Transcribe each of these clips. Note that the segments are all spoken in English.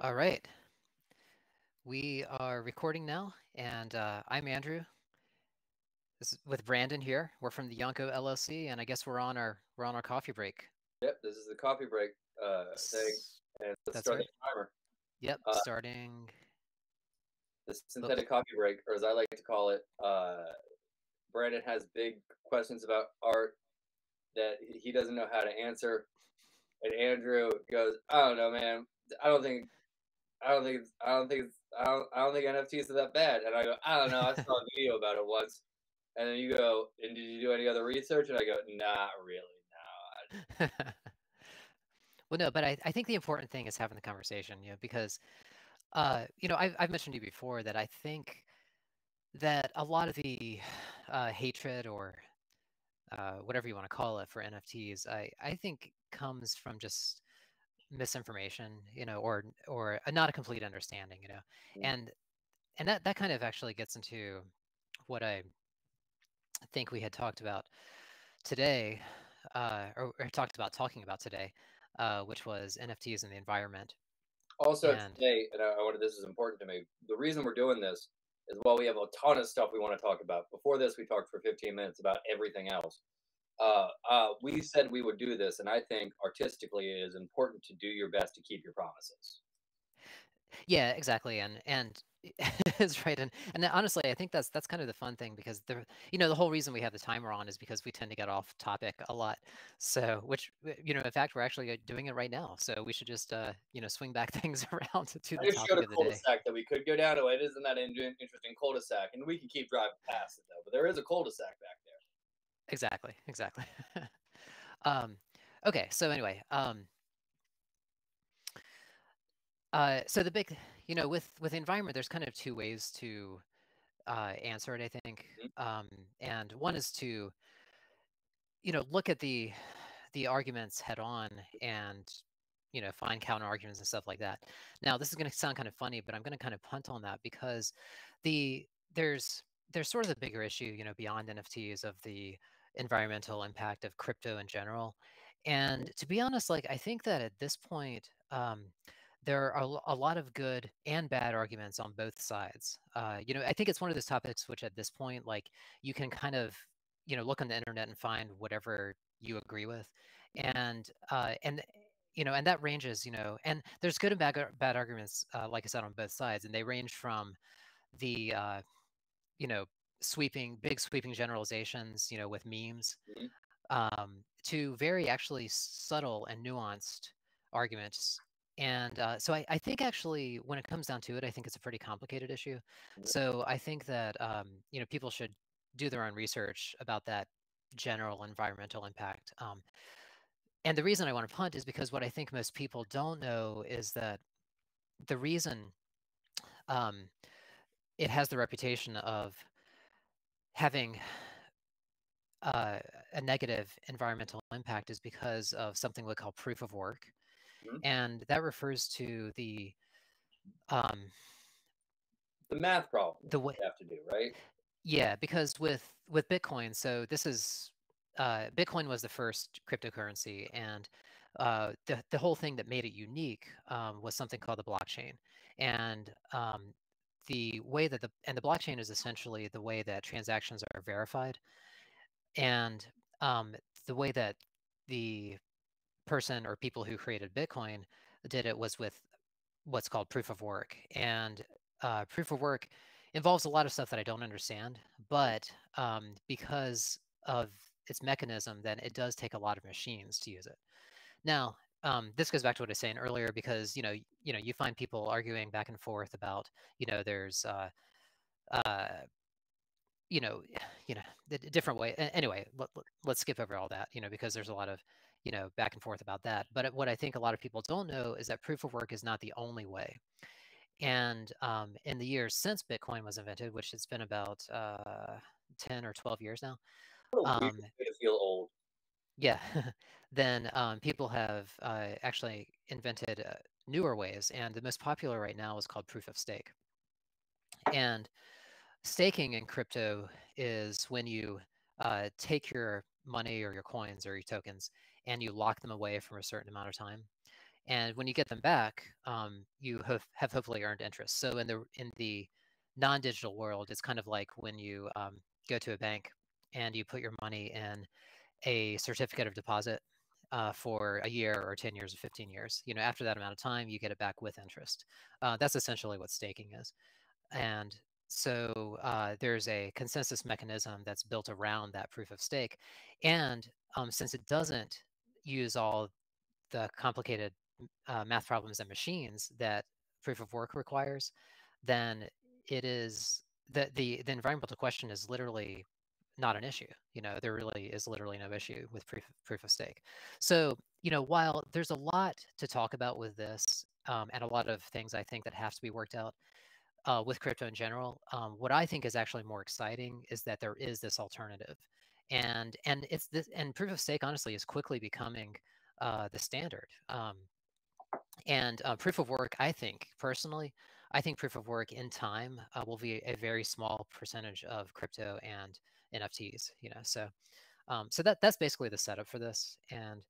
All right, we are recording now, and I'm Andrew. This is with Brandon here. We're from the Yonko LLC, and I guess we're on our coffee break. Yep, this is the coffee break thing, S- and let's That's start the right. timer. Yep, Uh, starting. the Oops. synthetic coffee break, or as I like to call it, Brandon has big questions about art that he doesn't know how to answer, and Andrew goes, "I don't know, man. I don't think, I don't think, I don't think, I don't think NFTs are that bad." And I go, "I don't know. I saw a video about it once." And then you go, "And did you do any other research?" And I go, "Not really, no." Well, no, but I think the important thing is having the conversation, because I've mentioned to you before that I think that a lot of the hatred or whatever you want to call it for NFTs, I think comes from just misinformation, or not a complete understanding, and that kind of actually gets into what I think we had talked about today, or talked about talking about today, which was NFTs and the environment. Also And today, and I wanted this is important to me. The reason we're doing this is while we have a ton of stuff we want to talk about. Before this, we talked for 15 minutes about everything else. We said we would do this, and I think artistically it is important to do your best to keep your promises. yeah, exactly, and it's right, and honestly, I think that's kind of the fun thing because the whole reason we have the timer on is because we tend to get off topic a lot. So, which in fact, we're actually doing it right now. So we should just swing back things around to I the just showed topic a of the day. cul-de-sac that we could go down to. It isn't that interesting cul-de-sac, and we can keep driving past it though. But there is a cul-de-sac back there. Exactly, exactly. um, okay, so anyway, so the big, with the environment, there's kind of two ways to answer it, I think. Mhm. And one is to, look at the arguments head on and find counter arguments and stuff like that. Now, this is going to sound kind of funny, but I'm going to kind of punt on that because the there's sort of the bigger issue, beyond NFTs of the environmental impact of crypto in general. And to be honest, like I think that at this point, there are a lot of good and bad arguments on both sides. I think it's one of those topics which, at this point, like you can kind of, look on the internet and find whatever you agree with, and that ranges, and there's good and bad arguments, like I said, on both sides, and they range from the you know big sweeping generalizations, with memes, Mhm. to very actually subtle and nuanced arguments. And so I think actually, when it comes down to it, I think it's a pretty complicated issue. So I think that people should do their own research about that general environmental impact. And the reason I want to punt is because what I think most people don't know is that the reason um, it has the reputation of having uh, a negative environmental impact is because of something we call proof of work. Mhm. And that refers to um, The math problem the way, you have to do, right? yeah, because with Bitcoin, so this is Bitcoin was the first cryptocurrency, and the whole thing that made it unique was something called the blockchain, and the way that the blockchain is essentially the way that transactions are verified, and um, the way that the person or people who created Bitcoin did it was with what's called proof of work. And proof of work involves a lot of stuff that I don't understand, but because of its mechanism, then it does take a lot of machines to use it. Now, this goes back to what I was saying earlier, because you find people arguing back and forth about there's uh, you know the different way. Anyway, let's skip over all that, because there's a lot of back and forth about that. But what I think a lot of people don't know is that proof of work is not the only way. And in the years since Bitcoin was invented, which it's been about 10 or 12 years now, What a weird um, way to feel old. yeah, then people have actually invented newer ways. And the most popular right now is called proof of stake. And staking in crypto is when you take your money or your coins or your tokens and you lock them away for a certain amount of time. and when you get them back, you have hopefully earned interest. So in the non-digital world, it's kind of like when you go to a bank and you put your money in a certificate of deposit for a year or 10 years or 15 years. After that amount of time, you get it back with interest. That's essentially what staking is. And so there's a consensus mechanism that's built around that proof of stake. And since it doesn't use all the complicated math problems and machines that proof of work requires, then it is the environmental question is literally not an issue. There really is literally no issue with proof of stake. So, while there's a lot to talk about with this, and a lot of things I think that have to be worked out with crypto in general, what I think is actually more exciting is that there is this alternative, and it's this, and proof of stake honestly is quickly becoming the standard. And proof of work, I think personally, I think proof of work in time will be a very small percentage of crypto and NFTs. So that's basically the setup for this. And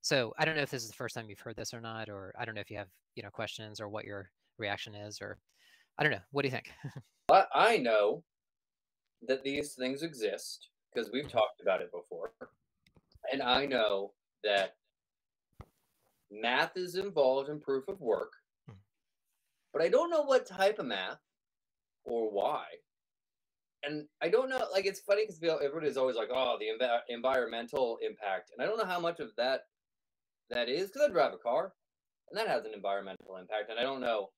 so I don't know if this is the first time you've heard this or not, or I don't know if you have questions or what your reaction is, or I don't know. What do you think? I know that these things exist because we've talked about it before. And I know that math is involved in proof of work, but I don't know what type of math or why. And I don't know, like, it's funny because everybody's always like, oh, the environmental impact. And I don't know how much of that is because I drive a car and that has an environmental impact. And I don't know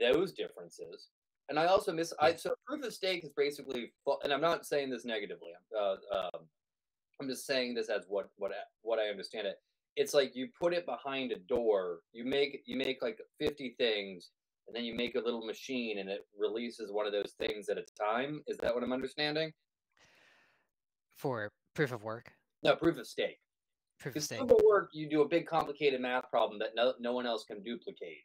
those differences. And I also so proof of stake is basically, and I'm not saying this negatively. I'm just saying this as what I understand it. It's like you put it behind a door. You make like 50 things, and then you make a little machine, and it releases one of those things at a time. Is that what I'm understanding? For proof of work? No, proof of stake. Proof of Because stake. proof of work, you do a big complicated math problem that no one else can duplicate.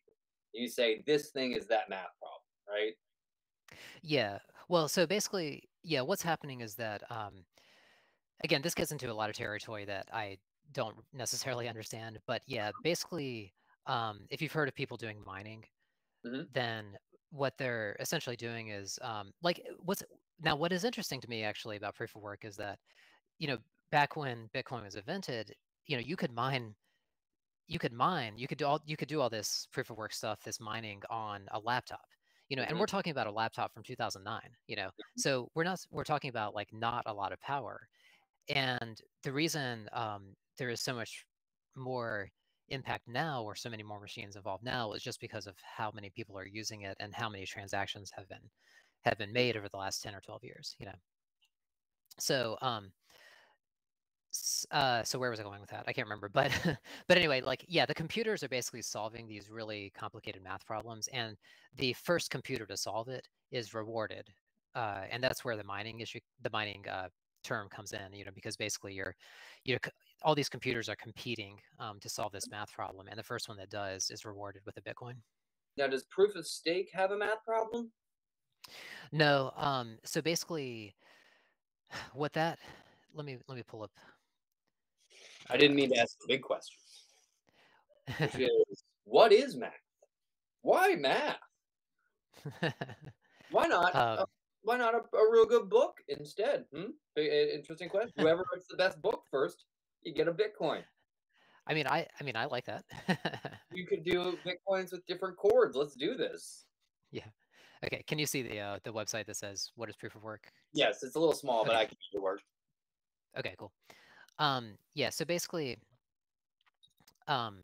You say this thing is that math problem, right? Yeah. Well, so basically, yeah, what's happening is that, again, this gets into a lot of territory that I don't necessarily understand. But yeah, basically, if you've heard of people doing mining, Mm-hmm. then what they're essentially doing is like what is interesting to me actually about proof of work is that, back when Bitcoin was invented, you could do all this proof of work stuff, this mining on a laptop, and Mm-hmm. we're talking about a laptop from 2009, so we're talking about like not a lot of power. And the reason there is so much more impact now, or so many more machines involved now, is just because of how many people are using it and how many transactions have been made over the last 10 or 12 years. So so where was I going with that? I can't remember, but but anyway, like, yeah, the computers are basically solving these really complicated math problems, and the first computer to solve it is rewarded, and that's where the mining term comes in, because basically you're all these computers are competing to solve this math problem, and the first one that does is rewarded with a Bitcoin. Now, does proof of stake have a math problem? No, so basically, what that let me pull up. I didn't mean to ask the big question, which is, what is math? Why math? Why not? um, Why not a real good book instead? Interesting question. Whoever writes the best book first, you get a Bitcoin. I like that. You could do Bitcoins with different chords. Let's do this. Yeah. Okay. Can you see the website that says what is proof of work? Yes, it's a little small, but Okay. I can do the work. Okay. Cool. Yeah. So basically, um,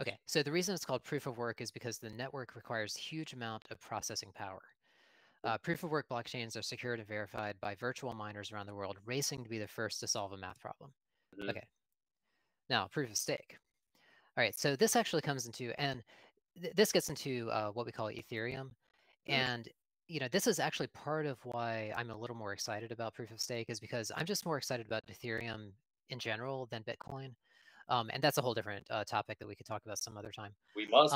okay. So the reason it's called proof of work is because the network requires huge amount of processing power. Proof of work blockchains are secured and verified by virtual miners around the world, racing to be the first to solve a math problem. Mm-hmm. Okay. Now, proof of stake. All right. So this actually comes into, and this gets into what we call Ethereum. Mm-hmm. And this is actually part of why I'm a little more excited about proof of stake, is because I'm just more excited about Ethereum in general than Bitcoin. And that's a whole different topic that we could talk about some other time. We must.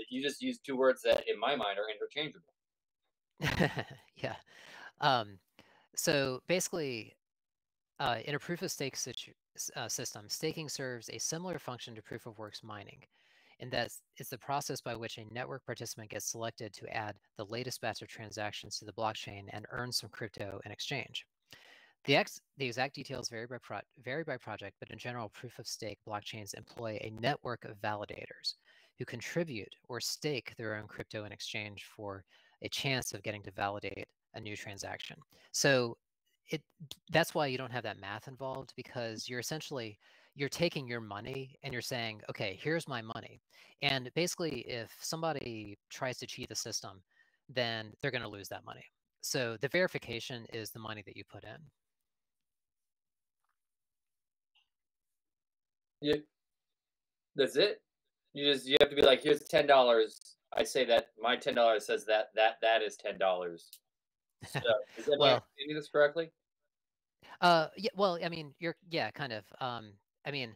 You just used two words that, in my mind, are interchangeable. Yeah. So basically, In a proof of stake system, staking serves a similar function to proof of work's mining, and that it's the process by which a network participant gets selected to add the latest batch of transactions to the blockchain and earn some crypto in exchange. The exact details vary by project, but in general, proof of stake blockchains employ a network of validators who contribute or stake their own crypto in exchange for a chance of getting to validate a new transaction. So that's why you don't have that math involved, because you're taking your money and you're saying, okay, here's my money. And basically, if somebody tries to cheat the system, then they're going to lose that money. So the verification is the money that you put in. Yeah, that's it. You have to be like, here's $10. I say that my $10 says that is $10. So, am I Well, understanding this correctly? yeah, well, I mean, yeah, kind of. I mean,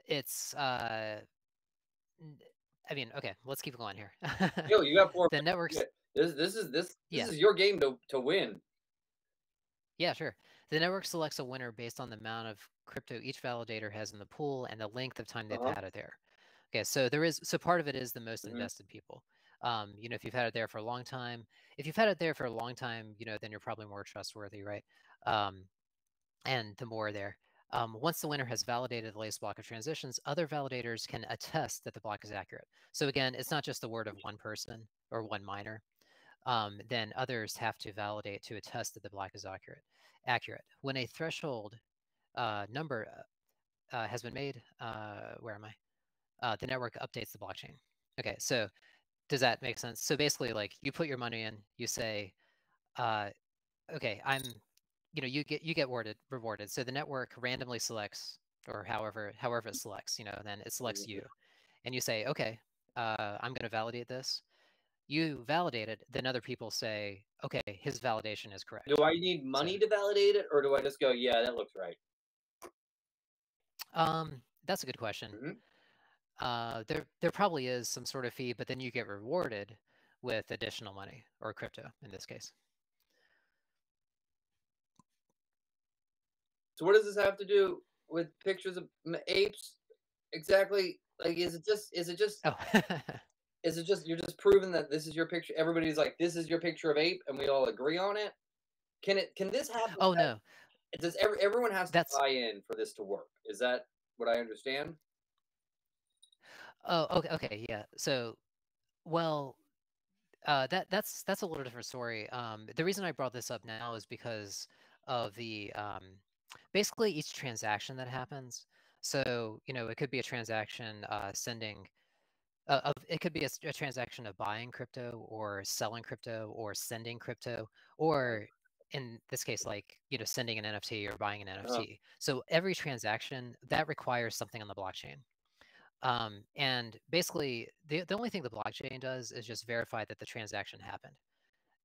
it's, I mean, okay, let's keep going here. Yo, you got 4 The networks, minutes. This yeah, is your game to win. yeah, sure. The network selects a winner based on the amount of crypto each validator has in the pool and the length of time they've Uh-huh. had it there. Okay, so part of it is the most Mhm. invested people. If you've had it there for a long time, if you've had it there for a long time, then you're probably more trustworthy, right? Um, and the more there. Once the winner has validated the latest block of transitions, other validators can attest that the block is accurate. So again, it's not just the word of one person or one miner. Then others have to validate to attest that the block is accurate. When a threshold number has been made, where am I? The network updates the blockchain. Okay, so does that make sense? So basically, like, you put your money in, you say, okay, you get rewarded. So the network randomly selects, or however it selects, then it selects you, and you say, okay, I'm going to validate this. You validate it, then other people say, okay, his validation is correct. Do I need So, money to validate it, or do I just go, yeah, that looks right? that's a good question. Mhm. There probably is some sort of fee, but then you get rewarded with additional money, or crypto in this case. So what does this have to do with pictures of apes? Exactly. Like, Oh, is it just you're just proving that this is your picture? Everybody's like, this is your picture of ape, and we all agree on it. Can this happen? oh no, Does everyone has to that's buy in for this to work? Is that what I understand? oh okay, yeah. So, well, that's a little different story. The reason I brought this up now is because of the basically each transaction that happens. So it could be a transaction sending it could be a transaction of buying crypto or selling crypto or sending crypto, or in this case, like sending an NFT or buying an Uh, NFT. So every transaction that requires something on the blockchain. And basically, the only thing the blockchain does is just verify that the transaction happened.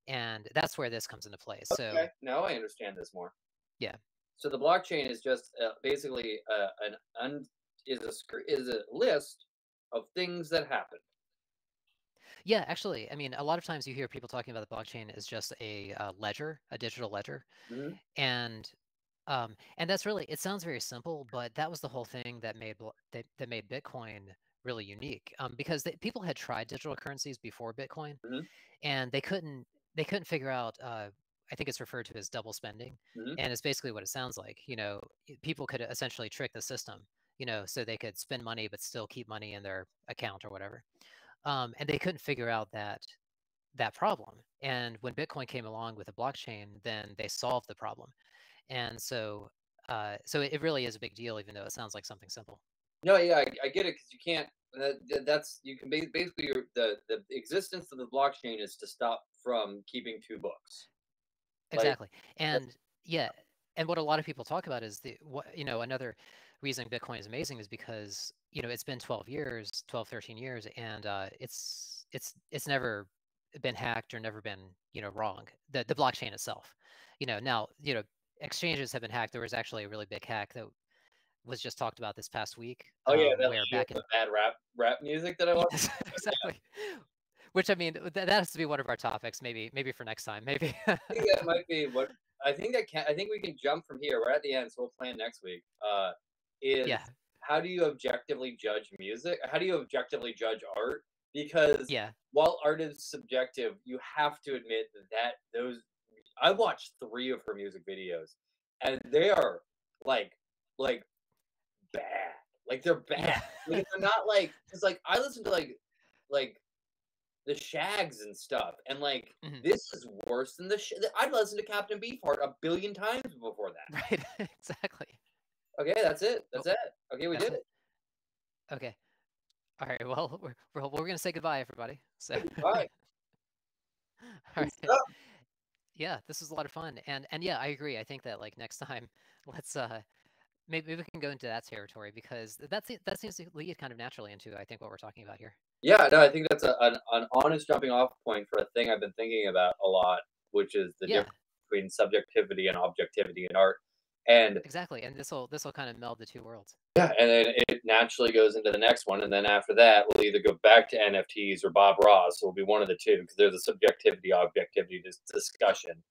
And that's where this comes into play. okay, So, now I understand this more. yeah. So the blockchain is just basically is a list of things that happen. Yeah, actually, I mean, a lot of times you hear people talking about the blockchain as just a ledger, a digital ledger. Mhm. And that's really, it sounds very simple, but that was the whole thing that that made Bitcoin really unique. Because people had tried digital currencies before Bitcoin, Mhm. and they couldn't figure out. I think it's referred to as double spending, Mhm. and it's basically what it sounds like. People could essentially trick the system, so they could spend money but still keep money in their account or whatever. And they couldn't figure out that problem. And when Bitcoin came along with a blockchain, then they solved the problem. And so it really is a big deal, even though it sounds like something simple. No, yeah, I get it because you can't. That's you can basically the existence of the blockchain is to stop from keeping two books. Like, Exactly. And yeah, and what a lot of people talk about is another reason Bitcoin is amazing is because, it's been 12 years, 12, 13 years, and it's never been hacked or never been, wrong. The blockchain itself. Now, exchanges have been hacked. There was actually a really big hack that was just talked about this past week, oh yeah, that where lady back with in the bad rap music that I want. yes, exactly. Which I mean, that has to be one of our topics, maybe for next time, maybe. I think that might be what I think we can jump from here. We're at the end, so we'll plan next week. Is Yeah, how do you objectively judge music? How do you objectively judge art? Because yeah, while art is subjective, you have to admit that those I watched 3 of her music videos, and they are like like bad. Like they're bad. yeah. Like they're not like because like I listen to like the Shags and stuff, and like Mhm. this is worse than I'd listen to Captain Beefheart a billion times before that. Right, exactly. Okay, that's it. Well, That's it. Okay, we that's did it. it. Okay. All right. Well, we're gonna say goodbye, everybody. So, Bye. all Good right. stuff. Yeah, this was a lot of fun, and yeah, I agree. I think that like next time, let's maybe we can go into that territory because that seems to lead kind of naturally into I think what we're talking about here. Yeah, no, I think that's an honest jumping off point for a thing I've been thinking about a lot, which is the Yeah, difference between subjectivity and objectivity in art. And exactly. And this will kind of meld the two worlds. yeah, and then it naturally goes into the next one, and then after that, we'll either go back to NFTs or Bob Ross. So it'll be one of the two because there's a subjectivity objectivity discussion.